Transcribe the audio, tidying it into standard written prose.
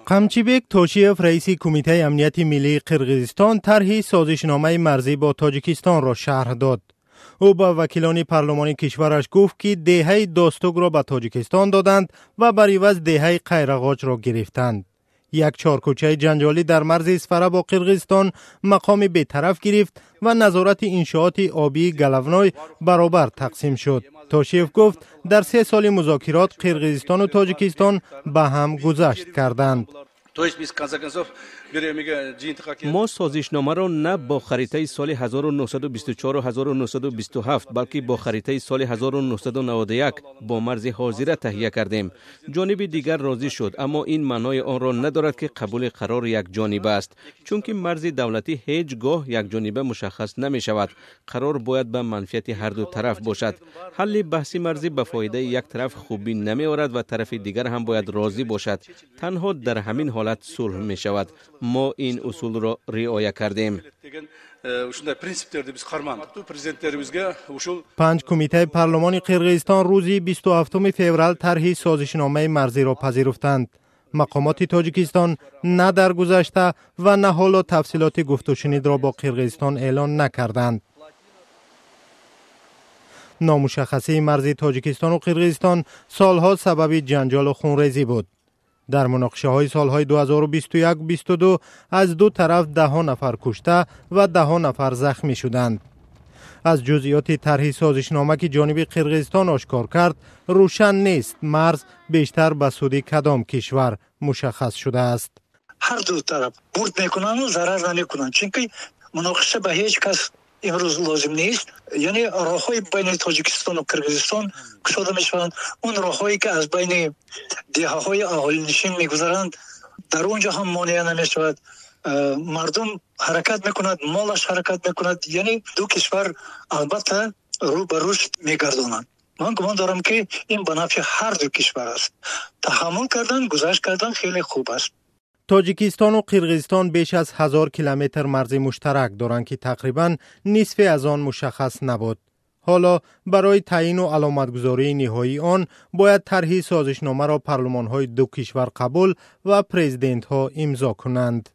قمچیبک توشیف رئیس کمیته امنیت ملی قرقیزستان طرح سازشنامه مرزی با تاجیکستان را شرح داد. او با وکیلان پارلمانی کشورش گفت که دهه داستوگ را به تاجیکستان دادند و بر عوض دهه قیرقاچ را گرفتند. یک چارکوچه جنجالی در مرز اسفره با قرقیزستان مقام بی‌طرف گرفت و نظارت انشاءات آبی گلونای برابر تقسیم شد. توشیف گفت در 3 سال مذاکرات قرقیزستان و تاجیکستان به هم گذشت کردند. ما سازشنامه را نه با خریطه سال 1924 و 1927 بلکه با خریطه سال 1991 با مرز حاضره تهیه کردیم. جانب دیگر راضی شد، اما این معنای آن را ندارد که قبول قرار یک جانبه است، چون که مرز دولتی هیچگاه یک جانبه مشخص نمی شود. قرار باید به منفعت هر دو طرف باشد. حل بحث مرزی به فایده یک طرف خوبی نمی آورد و طرف دیگر هم باید راضی باشد. تنها در همین حالت صلح می شود. ما این اصول را رعایت کردیم. 5 کمیته پارلمان قرقیزستان روزی 27 فوریه طرح سازشنامه مرزی را پذیرفتند. مقامات تاجیکستان نه در گذشته و نه حالا تفصیلات گفت و شنید را با قرقیزستان اعلان نکردند. نامشخصی مرزی تاجیکستان و قرقیزستان سالها سبب جنجال و خونریزی بود. در مناقشه های سالهای 2021-22 از دو طرف 10 نفر کشته و 10 نفر زخمی شدند. از جزئیات طرح سازشنامه که جانب قرقیزستان آشکار کرد روشن نیست مرز بیشتر به سود کدام کشور مشخص شده است. هر دو طرف برد میکنن و ضرر نمیکنن، چون که مناقشه به هیچ کس امروز لازم نیست. یعنی راههای بین تاجیکستان و قرقیزستان گشوده میشوند. اون راههایی که از بین دهه‌های اهالی نشین میگذرند در اونجا هم مانع نمیشود. مردم حرکت میکند، مالش حرکت میکند. یعنی دو کشور البته رو به رشد میگردانند. من گمان دارم که این به نفع هر دو کشور است. تحمل کردن، گذشت کردن خیلی خوب است. تاجیکستان و قرقیزستان بیش از 1000 کیلومتر مرز مشترک دارند که تقریباً نصف از آن مشخص نبود. حالا برای تعیین و علامتگذاری نهایی آن باید طرح سازشنامه را پارلمان‌های دو کشور قبول و پرزیدنت‌ها امضا کنند.